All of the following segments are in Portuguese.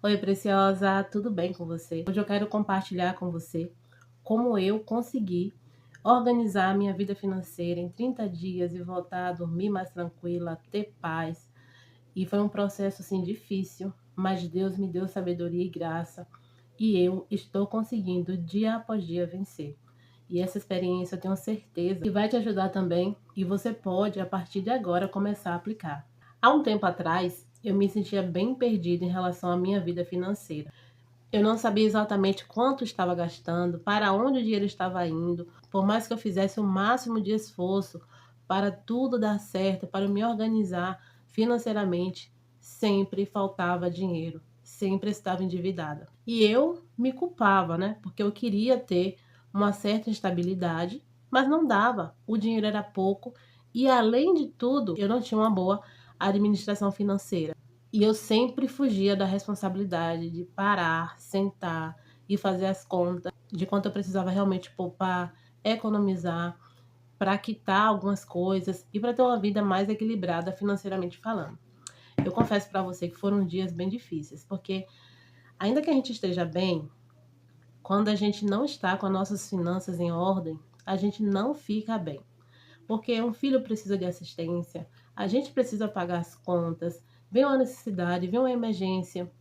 Oi, preciosa, tudo bem com você? Hoje eu quero compartilhar com você como eu consegui organizar a minha vida financeira em 30 dias e voltar a dormir mais tranquila, a ter paz. E foi um processo assim difícil, mas Deus me deu sabedoria e graça e eu estou conseguindo dia após dia vencer. E essa experiência eu tenho certeza que vai te ajudar também e você pode, a partir de agora, começar a aplicar. Há um tempo atrás, eu me sentia bem perdida em relação à minha vida financeira. Eu não sabia exatamente quanto estava gastando, para onde o dinheiro estava indo, por mais que eu fizesse o máximo de esforço para tudo dar certo, para me organizar financeiramente, sempre faltava dinheiro, sempre estava endividada. E eu me culpava, né? Porque eu queria ter uma certa estabilidade, mas não dava. O dinheiro era pouco e, além de tudo, eu não tinha uma boa administração financeira. E eu sempre fugia da responsabilidade de parar, sentar e fazer as contas de quanto eu precisava realmente poupar, economizar, para quitar algumas coisas e para ter uma vida mais equilibrada financeiramente falando. Eu confesso para você que foram dias bem difíceis, porque ainda que a gente esteja bem, quando a gente não está com as nossas finanças em ordem, a gente não fica bem. Porque um filho precisa de assistência, a gente precisa pagar as contas, vem uma necessidade, vem uma emergência.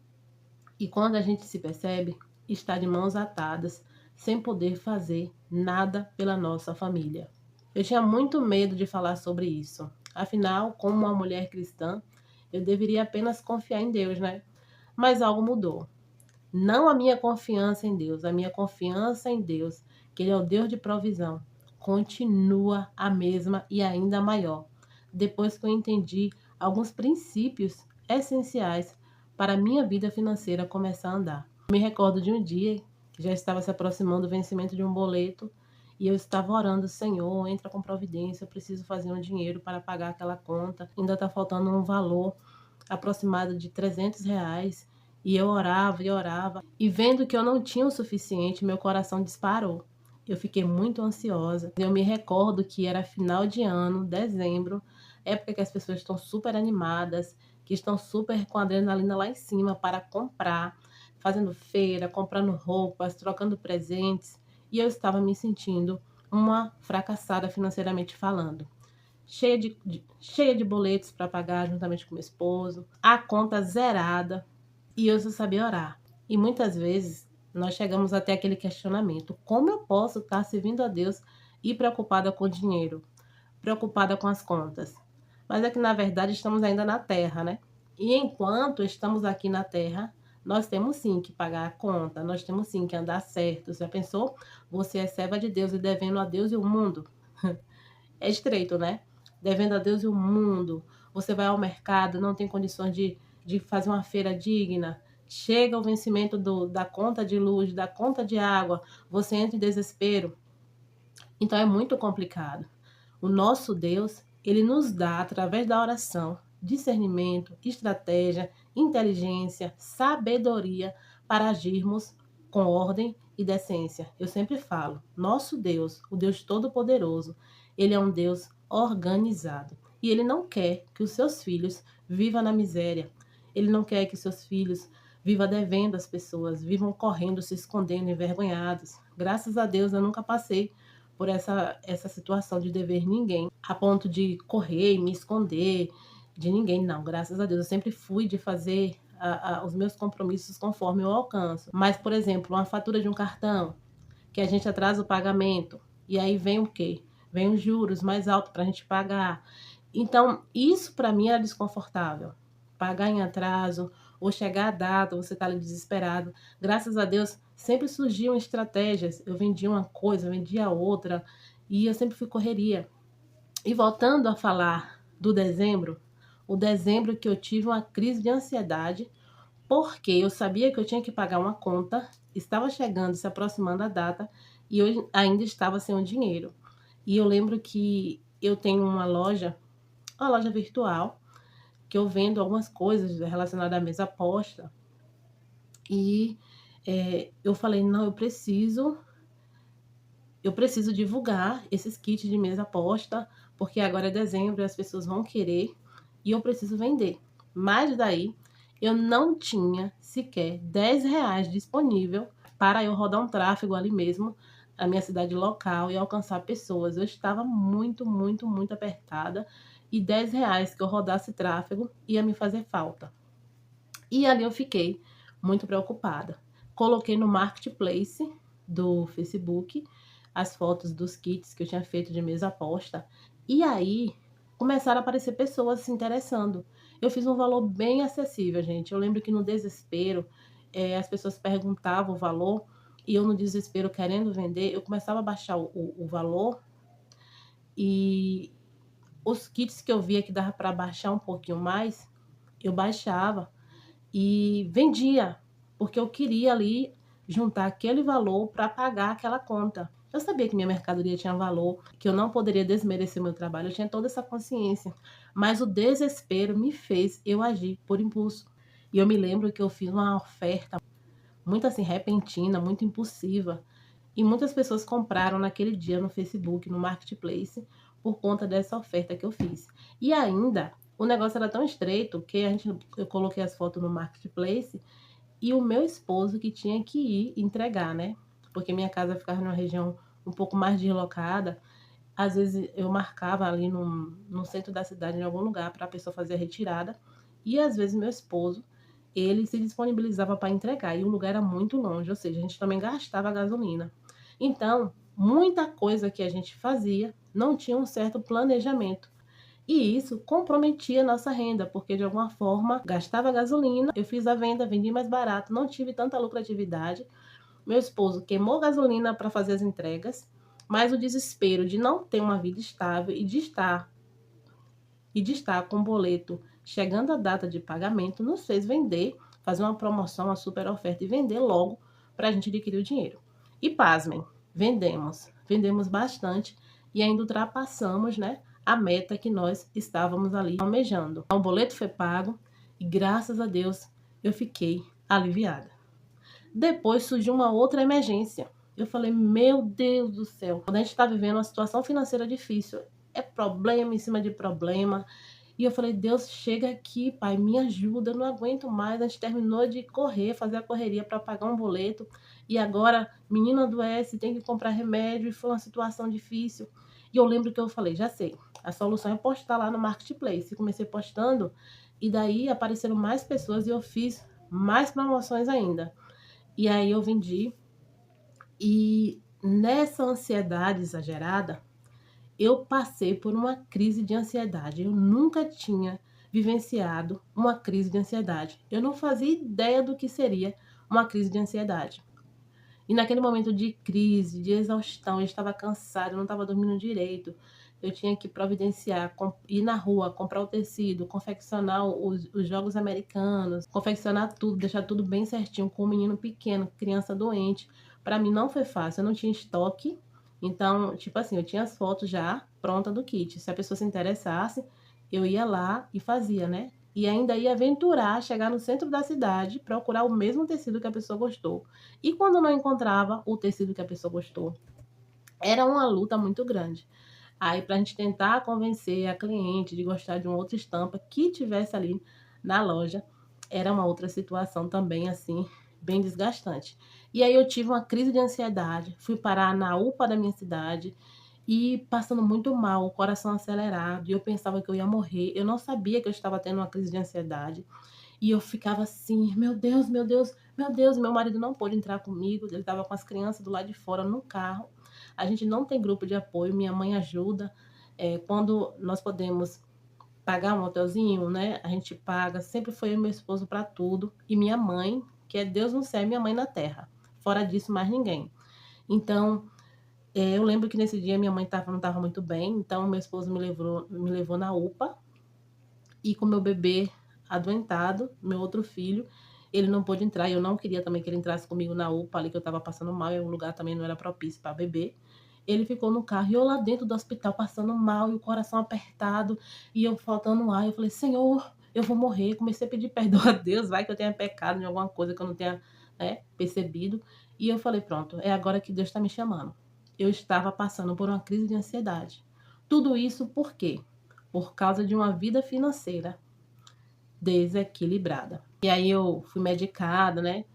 E quando a gente se percebe, está de mãos atadas, sem poder fazer nada pela nossa família. Eu tinha muito medo de falar sobre isso. Afinal, como uma mulher cristã, eu deveria apenas confiar em Deus, né? Mas algo mudou. Não a minha confiança em Deus, a minha confiança em Deus, que Ele é o Deus de provisão, continua a mesma e ainda maior. Depois que eu entendi alguns princípios essenciais para a minha vida financeira começar a andar. Me recordo de um dia que já estava se aproximando o vencimento de um boleto e eu estava orando: Senhor, entra com providência, eu preciso fazer um dinheiro para pagar aquela conta, ainda está faltando um valor aproximado de R$ 300. E eu orava, e vendo que eu não tinha o suficiente, meu coração disparou. Eu fiquei muito ansiosa. Eu me recordo que era final de ano, dezembro, época que as pessoas estão super animadas, que estão super com a adrenalina lá em cima para comprar, fazendo feira, comprando roupas, trocando presentes. E eu estava me sentindo uma fracassada financeiramente falando. Cheia de boletos para pagar juntamente com meu esposo, a conta zerada e eu só sabia orar. E muitas vezes nós chegamos até aquele questionamento: como eu posso estar servindo a Deus e preocupada com o dinheiro, preocupada com as contas? Mas é que na verdade estamos ainda na terra, né? E enquanto estamos aqui na terra, nós temos sim que pagar a conta, nós temos sim que andar certo. Já pensou? Você é serva de Deus e devendo a Deus e o mundo. É estreito, né? Devendo a Deus e o mundo. Você vai ao mercado, não tem condições de fazer uma feira digna. Chega o vencimento da conta de luz, da conta de água, você entra em desespero. Então é muito complicado. O nosso Deus, ele nos dá, através da oração, discernimento, estratégia, inteligência, sabedoria para agirmos com ordem e decência. Eu sempre falo, nosso Deus, o Deus Todo-Poderoso, ele é um Deus organizado. E ele não quer que os seus filhos vivam na miséria. Ele não quer que seus filhos vivam devendo às pessoas, vivam correndo, se escondendo, envergonhados. Graças a Deus eu nunca passei por essa situação de dever ninguém, a ponto de correr e me esconder de ninguém. Não, graças a Deus. Eu sempre fui de fazer os meus compromissos conforme eu alcanço. Mas, por exemplo, uma fatura de um cartão, que a gente atrasa o pagamento, e aí vem o quê? Vem os juros mais altos para a gente pagar. Então, isso para mim era desconfortável. Pagar em atraso, ou chegar a data, você tá ali desesperado. Graças a Deus, sempre surgiam estratégias. Eu vendia uma coisa, vendia outra, e eu sempre fui correria. E voltando a falar do dezembro, o dezembro que eu tive uma crise de ansiedade, porque eu sabia que eu tinha que pagar uma conta, estava chegando, se aproximando a data, e eu ainda estava sem o dinheiro. E eu lembro que eu tenho uma loja virtual, que eu vendo algumas coisas relacionadas à mesa aposta. E eu falei, não, eu preciso divulgar esses kits de mesa aposta, porque agora é dezembro e as pessoas vão querer, e eu preciso vender. Mas daí eu não tinha sequer R$ 10 disponível para eu rodar um tráfego ali mesmo, na minha cidade local e alcançar pessoas. Eu estava muito, muito, muito apertada e R$ 10 que eu rodasse tráfego ia me fazer falta. E ali eu fiquei muito preocupada. Coloquei no Marketplace do Facebook as fotos dos kits que eu tinha feito de mesa aposta. E aí começaram a aparecer pessoas se interessando. Eu fiz um valor bem acessível, gente. Eu lembro que no desespero, as pessoas perguntavam o valor e eu no desespero querendo vender, eu começava a baixar o valor e os kits que eu via que dava para baixar um pouquinho mais, eu baixava e vendia, porque eu queria ali juntar aquele valor para pagar aquela conta. Eu sabia que minha mercadoria tinha valor, que eu não poderia desmerecer meu trabalho, eu tinha toda essa consciência, mas o desespero me fez eu agir por impulso. E eu me lembro que eu fiz uma oferta muito assim repentina, muito impulsiva, e muitas pessoas compraram naquele dia no Facebook, no Marketplace, por conta dessa oferta que eu fiz. E ainda, o negócio era tão estreito que eu coloquei as fotos no Marketplace e o meu esposo que tinha que ir entregar, né? Porque minha casa ficava numa região um pouco mais deslocada. Às vezes eu marcava ali no centro da cidade, em algum lugar, para a pessoa fazer a retirada. E às vezes meu esposo, ele se disponibilizava para entregar. E o lugar era muito longe, ou seja, a gente também gastava gasolina. Então, muita coisa que a gente fazia não tinha um certo planejamento. E isso comprometia a nossa renda, porque de alguma forma gastava gasolina, eu fiz a venda, vendi mais barato, não tive tanta lucratividade. Meu esposo queimou gasolina para fazer as entregas, mas o desespero de não ter uma vida estável e de estar com o boleto chegando a data de pagamento nos fez vender, fazer uma promoção, uma super oferta e vender logo para a gente adquirir o dinheiro. E pasmem, vendemos bastante e ainda ultrapassamos, né, a meta que nós estávamos ali almejando. Então, o boleto foi pago e graças a Deus eu fiquei aliviada. Depois surgiu uma outra emergência. Eu falei, meu Deus do céu, quando a gente está vivendo uma situação financeira difícil, é problema em cima de problema. E eu falei, Deus, chega aqui, pai, me ajuda, eu não aguento mais. A gente terminou de correr, fazer a correria para pagar um boleto. E agora, menino adoece, tem que comprar remédio, e foi uma situação difícil. E eu lembro que eu falei, já sei, a solução é postar lá no Marketplace. E comecei postando, e daí apareceram mais pessoas e eu fiz mais promoções ainda. E aí eu vendi. E nessa ansiedade exagerada, eu passei por uma crise de ansiedade. Eu nunca tinha vivenciado uma crise de ansiedade. Eu não fazia ideia do que seria uma crise de ansiedade. E naquele momento de crise, de exaustão, eu estava cansada, eu não estava dormindo direito. Eu tinha que providenciar, ir na rua, comprar o tecido, confeccionar os jogos americanos, confeccionar tudo, deixar tudo bem certinho com um menino pequeno, criança doente. Para mim não foi fácil, eu não tinha estoque. Então, tipo assim, eu tinha as fotos já prontas do kit. Se a pessoa se interessasse, eu ia lá e fazia, né? E ainda ia aventurar, chegar no centro da cidade, procurar o mesmo tecido que a pessoa gostou. E quando não encontrava o tecido que a pessoa gostou, era uma luta muito grande. Aí, para a gente tentar convencer a cliente de gostar de uma outra estampa que tivesse ali na loja, era uma outra situação também, assim, bem desgastante. E aí eu tive uma crise de ansiedade, fui parar na UPA da minha cidade e passando muito mal, o coração acelerado, e eu pensava que eu ia morrer. Eu não sabia que eu estava tendo uma crise de ansiedade. E eu ficava assim, meu Deus, meu Deus, meu Deus. Meu marido não pôde entrar comigo, ele estava com as crianças do lado de fora no carro. A gente não tem grupo de apoio, minha mãe ajuda. Quando nós podemos pagar um hotelzinho, né? A gente paga. Sempre foi eu e meu esposo para tudo. E minha mãe, que é Deus no céu e minha mãe na terra. Fora disso, mais ninguém. Então, eu lembro que nesse dia minha mãe não estava muito bem. Então, meu esposo me levou na UPA. E com meu bebê adoentado, meu outro filho, ele não pôde entrar. E eu não queria também que ele entrasse comigo na UPA ali, que eu estava passando mal. E o lugar também não era propício para bebê. Ele ficou no carro e eu lá dentro do hospital passando mal e o coração apertado e eu faltando ar. Eu falei, Senhor, eu vou morrer. Comecei a pedir perdão a Deus, vai que eu tenha pecado em alguma coisa que eu não tenha, né, percebido. E eu falei, pronto, é agora que Deus está me chamando. Eu estava passando por uma crise de ansiedade. Tudo isso por quê? Por causa de uma vida financeira desequilibrada. E aí eu fui medicada, né?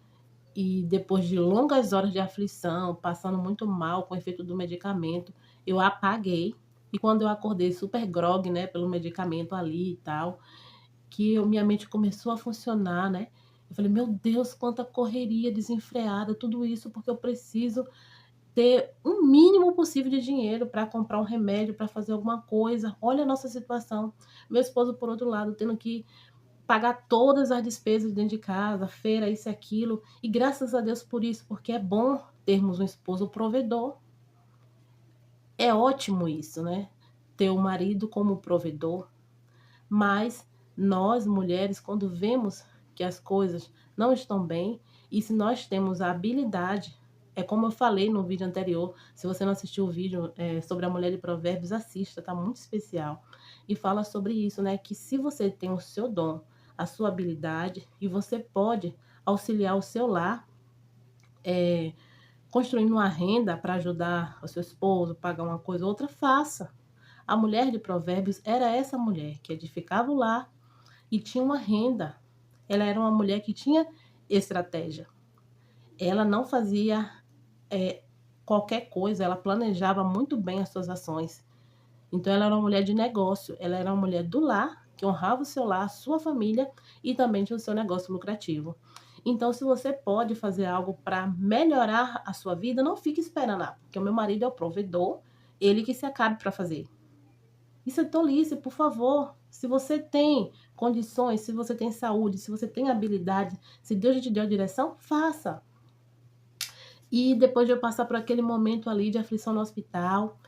E depois de longas horas de aflição, passando muito mal com o efeito do medicamento, eu apaguei. E quando eu acordei super grogue, né, pelo medicamento ali e tal, minha mente começou a funcionar, né? Eu falei, meu Deus, quanta correria desenfreada, tudo isso porque eu preciso ter o mínimo possível de dinheiro para comprar um remédio, para fazer alguma coisa. Olha a nossa situação. Meu esposo, por outro lado, tendo que pagar todas as despesas dentro de casa, feira, isso e aquilo. E graças a Deus por isso, porque é bom termos um esposo provedor. É ótimo isso, né? Ter o marido como provedor. Mas nós, mulheres, quando vemos que as coisas não estão bem, e se nós temos a habilidade, é como eu falei no vídeo anterior, se você não assistiu o vídeo sobre a mulher de Provérbios, assista, tá muito especial. E fala sobre isso, né? Que se você tem o seu dom, a sua habilidade, e você pode auxiliar o seu lar, construindo uma renda para ajudar o seu esposo, pagar uma coisa ou outra, faça. A mulher de Provérbios era essa mulher que edificava o lar e tinha uma renda. Ela era uma mulher que tinha estratégia. Ela não fazia qualquer coisa, ela planejava muito bem as suas ações. Então, ela era uma mulher de negócio, ela era uma mulher do lar, que honrava o seu lar, a sua família e também tinha o seu negócio lucrativo. Então, se você pode fazer algo para melhorar a sua vida, não fique esperando, porque o meu marido é o provedor, ele que se acabe para fazer. Isso é tolice, por favor. Se você tem condições, se você tem saúde, se você tem habilidade, se Deus te deu a direção, faça. E depois de eu passar por aquele momento ali de aflição no hospital,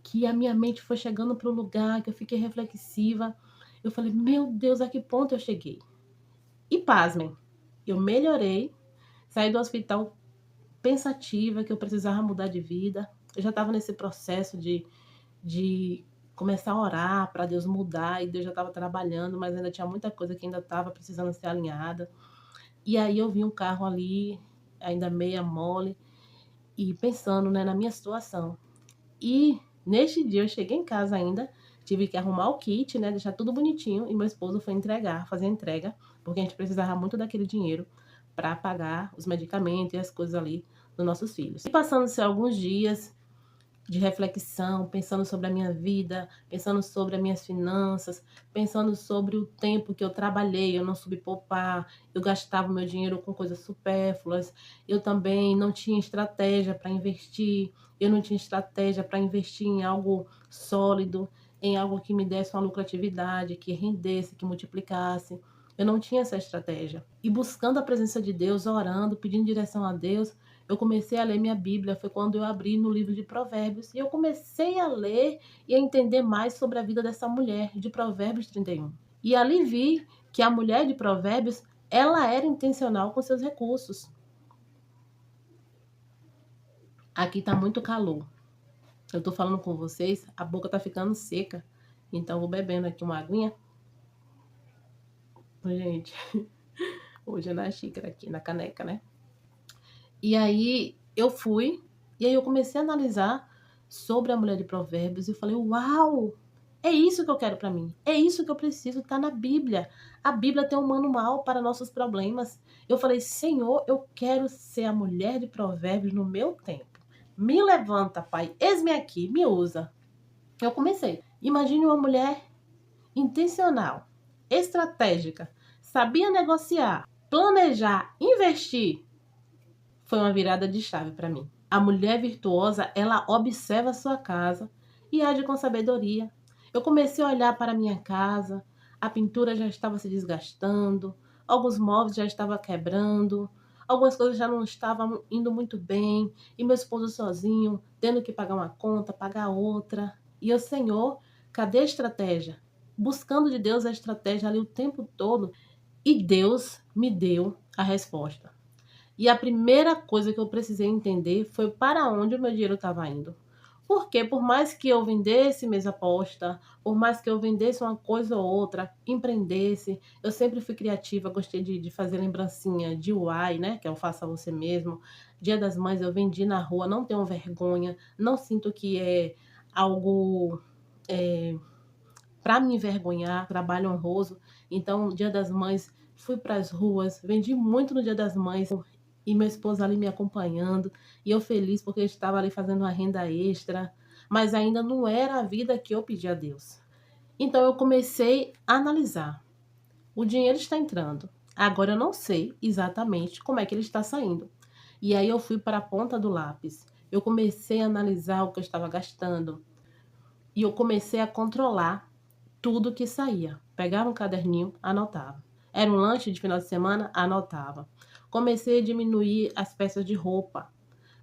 que a minha mente foi chegando para um lugar, que eu fiquei reflexiva, eu falei, meu Deus, a que ponto eu cheguei? E pasmem, eu melhorei, saí do hospital pensativa, que eu precisava mudar de vida. Eu já estava nesse processo de começar a orar para Deus mudar, e Deus já estava trabalhando, mas ainda tinha muita coisa que ainda estava precisando ser alinhada. E aí eu vi um carro ali, ainda meia mole, e pensando, né, na minha situação. E neste dia eu cheguei em casa ainda, tive que arrumar o kit, né, deixar tudo bonitinho, e meu esposo foi entregar, fazer a entrega, porque a gente precisava muito daquele dinheiro para pagar os medicamentos e as coisas ali dos nossos filhos. E passando-se alguns dias de reflexão, pensando sobre a minha vida, pensando sobre as minhas finanças, pensando sobre o tempo que eu trabalhei, eu não soube poupar, eu gastava meu dinheiro com coisas supérfluas, eu também não tinha estratégia para investir, eu não tinha estratégia para investir em algo sólido, em algo que me desse uma lucratividade, que rendesse, que multiplicasse. Eu não tinha essa estratégia. E buscando a presença de Deus, orando, pedindo direção a Deus, eu comecei a ler minha Bíblia, foi quando eu abri no livro de Provérbios, e eu comecei a ler e a entender mais sobre a vida dessa mulher, de Provérbios 31. E ali vi que a mulher de Provérbios, ela era intencional com seus recursos. Aqui tá muito calor. Eu tô falando com vocês, a boca tá ficando seca. Então, vou bebendo aqui uma aguinha. Gente, hoje é na xícara aqui, na caneca, né? E aí eu fui, e aí eu comecei a analisar sobre a mulher de Provérbios e eu falei, uau, é isso que eu quero para mim, é isso que eu preciso, tá na Bíblia. A Bíblia tem um manual para nossos problemas. Eu falei, Senhor, eu quero ser a mulher de Provérbios no meu tempo. Me levanta, Pai, eis-me aqui, me usa. Eu comecei. Imagine uma mulher intencional, estratégica, sabia negociar, planejar, investir. Foi uma virada de chave para mim. A mulher virtuosa, ela observa a sua casa e age com sabedoria. Eu comecei a olhar para a minha casa, a pintura já estava se desgastando, alguns móveis já estavam quebrando, algumas coisas já não estavam indo muito bem, e meu esposo sozinho, tendo que pagar uma conta, pagar outra. E eu, Senhor, cadê a estratégia? Buscando de Deus a estratégia ali o tempo todo, e Deus me deu a resposta. E a primeira coisa que eu precisei entender foi para onde o meu dinheiro estava indo. Porque por mais que eu vendesse mesa aposta, por mais que eu vendesse uma coisa ou outra, empreendesse, eu sempre fui criativa, gostei de fazer lembrancinha de uai, né? Que é o faça você mesmo. Dia das Mães eu vendi na rua, não tenho vergonha, não sinto que é algo para me envergonhar, trabalho honroso. Então, Dia das Mães fui para as ruas, vendi muito no Dia das Mães e meu esposo ali me acompanhando, e eu feliz porque eu estava ali fazendo uma renda extra, mas ainda não era a vida que eu pedi a Deus. Então eu comecei a analisar. O dinheiro está entrando. Agora eu não sei exatamente como é que ele está saindo. E aí eu fui para a ponta do lápis. Eu comecei a analisar o que eu estava gastando. E eu comecei a controlar tudo que saía. Pegava um caderninho, anotava. Era um lanche de final de semana, anotava. Comecei a diminuir as peças de roupa.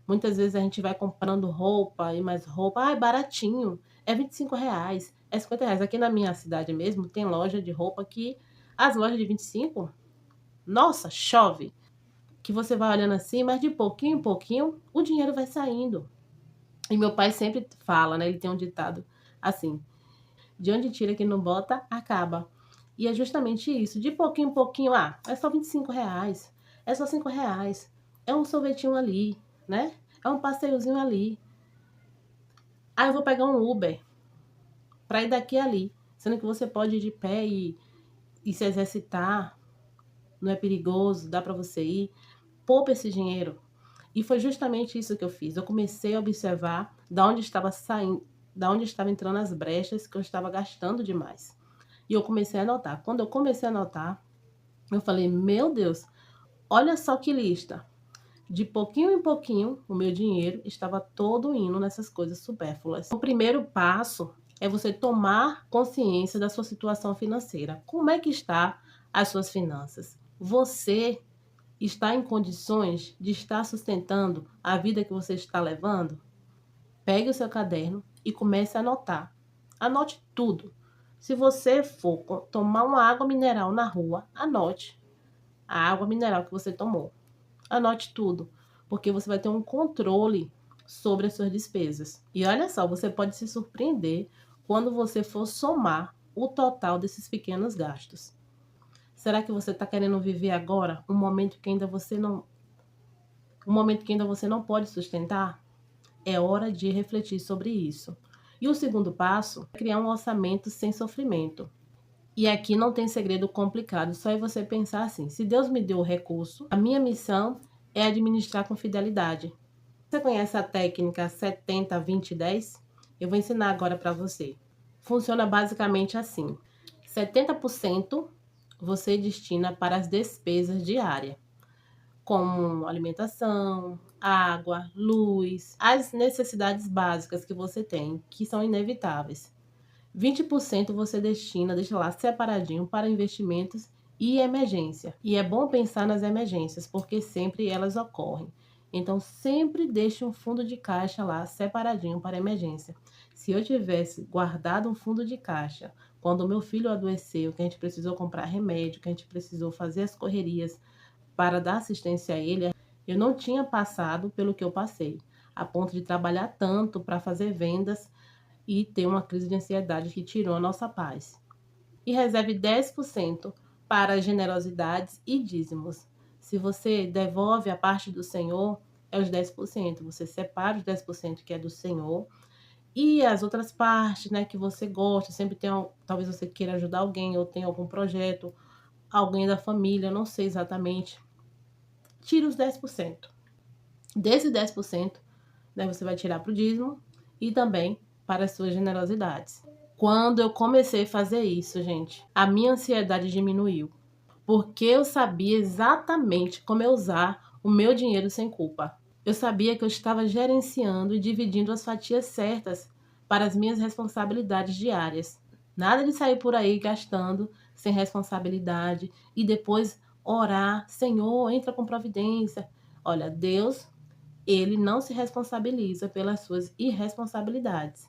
Muitas vezes a gente vai comprando roupa e mais roupa. Ah, é baratinho. É R$ 25, é R$ 50. Aqui na minha cidade mesmo tem loja de roupa que as lojas de 25, nossa, chove. Que você vai olhando assim, mas de pouquinho em pouquinho o dinheiro vai saindo. E meu pai sempre fala, né? Ele tem um ditado assim: de onde tira quem não bota, acaba. E é justamente isso. De pouquinho em pouquinho, é só R$ 25. É só R$ 5. É um sorvetinho ali, né? É um passeiozinho ali. Aí eu vou pegar um Uber para ir daqui a ali. Sendo que você pode ir de pé e se exercitar. Não é perigoso, dá para você ir. Poupa esse dinheiro. E foi justamente isso que eu fiz. Eu comecei a observar da onde estava saindo, da onde estava entrando as brechas que eu estava gastando demais. E eu comecei a anotar. Quando eu comecei a anotar, eu falei: meu Deus, olha só que lista. De pouquinho em pouquinho, o meu dinheiro estava todo indo nessas coisas supérfluas. O primeiro passo é você tomar consciência da sua situação financeira. Como é que está as suas finanças? Você está em condições de estar sustentando a vida que você está levando? Pegue o seu caderno e comece a anotar. Anote tudo. Se você for tomar uma água mineral na rua, anote a água mineral que você tomou. Anote tudo, porque você vai ter um controle sobre as suas despesas. E olha só, você pode se surpreender quando você for somar o total desses pequenos gastos. Será que você está querendo viver agora um momento que ainda você não pode sustentar? É hora de refletir sobre isso. E o segundo passo é criar um orçamento sem sofrimento. E aqui não tem segredo complicado, só é você pensar assim: se Deus me deu o recurso, a minha missão é administrar com fidelidade. Você conhece a técnica 70, 20, 10? Eu vou ensinar agora para você. Funciona basicamente assim: 70% você destina para as despesas diárias, como alimentação, água, luz, as necessidades básicas que você tem, que são inevitáveis. 20% você deixa lá separadinho para investimentos e emergência. E é bom pensar nas emergências, porque sempre elas ocorrem. Então, sempre deixe um fundo de caixa lá separadinho para emergência. Se eu tivesse guardado um fundo de caixa quando o meu filho adoeceu, que a gente precisou comprar remédio, que a gente precisou fazer as correrias para dar assistência a ele, eu não tinha passado pelo que eu passei, a ponto de trabalhar tanto para fazer vendas e ter uma crise de ansiedade que tirou a nossa paz. E reserve 10% para generosidades e dízimos. Se você devolve a parte do Senhor, é os 10%. Você separa os 10% que é do Senhor e as outras partes, né, que você gosta. Sempre tem, talvez você queira ajudar alguém ou tem algum projeto, alguém da família, não sei exatamente. Tira os 10%. Desse 10%, né, você vai tirar para o dízimo e também para as suas generosidades. Quando eu comecei a fazer isso, gente, a minha ansiedade diminuiu, porque eu sabia exatamente como eu usar o meu dinheiro sem culpa. Eu sabia que eu estava gerenciando e dividindo as fatias certas para as minhas responsabilidades diárias. Nada de sair por aí gastando sem responsabilidade e depois orar: Senhor, entra com providência. Olha, Deus, ele não se responsabiliza pelas suas irresponsabilidades.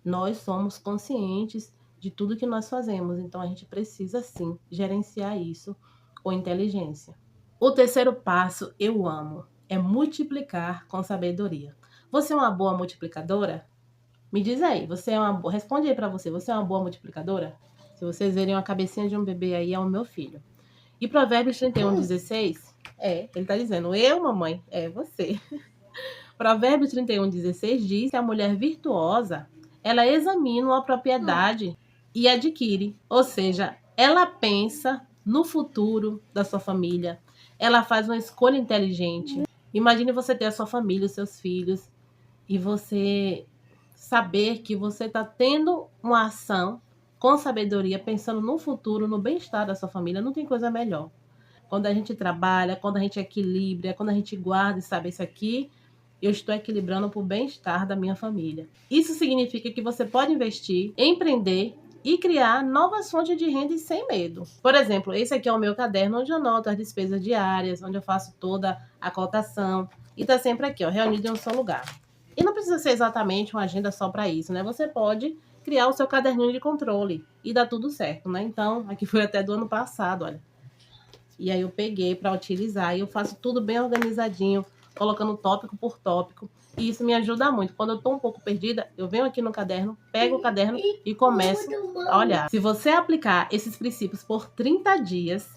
Nós somos conscientes de tudo que nós fazemos, então a gente precisa sim gerenciar isso com inteligência. O terceiro passo eu amo, é multiplicar com sabedoria. Você é uma boa multiplicadora? Me diz aí, você é uma boa... Responde aí para você é uma boa multiplicadora? Se vocês verem uma cabecinha de um bebê aí, é o meu filho. E Provérbios 31:16, ele tá dizendo: eu, mamãe, é você. Provérbios 31:16 diz que a mulher virtuosa, ela examina uma propriedade e adquire. Ou seja, ela pensa no futuro da sua família. Ela faz uma escolha inteligente. Imagine você ter a sua família, os seus filhos, e você saber que você está tendo uma ação com sabedoria, pensando no futuro, no bem-estar da sua família. Não tem coisa melhor. Quando a gente trabalha, quando a gente equilibra, quando a gente guarda e sabe isso aqui, eu estou equilibrando para o bem-estar da minha família. Isso significa que você pode investir, empreender e criar novas fontes de renda e sem medo. Por exemplo, esse aqui é o meu caderno onde eu anoto as despesas diárias, onde eu faço toda a cotação. E tá sempre aqui, ó, reunido em um só lugar. E não precisa ser exatamente uma agenda só para isso, né? Você pode criar o seu caderninho de controle e dá tudo certo, né? Então, aqui foi até do ano passado, olha. E aí eu peguei para utilizar e eu faço tudo bem organizadinho, colocando tópico por tópico. E isso me ajuda muito. Quando eu estou um pouco perdida, eu venho aqui no caderno, pego o caderno e começo a olhar. Se você aplicar esses princípios por 30 dias,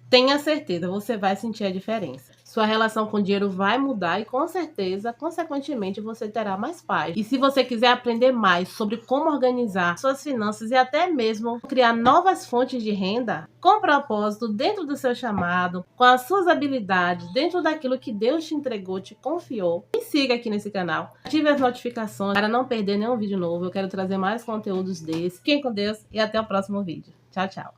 tenha certeza, você vai sentir a diferença. Sua relação com o dinheiro vai mudar e, com certeza, consequentemente, você terá mais paz. E se você quiser aprender mais sobre como organizar suas finanças e até mesmo criar novas fontes de renda, com propósito, dentro do seu chamado, com as suas habilidades, dentro daquilo que Deus te entregou, te confiou, me siga aqui nesse canal. Ative as notificações para não perder nenhum vídeo novo. Eu quero trazer mais conteúdos desses. Fiquem com Deus e até o próximo vídeo. Tchau, tchau.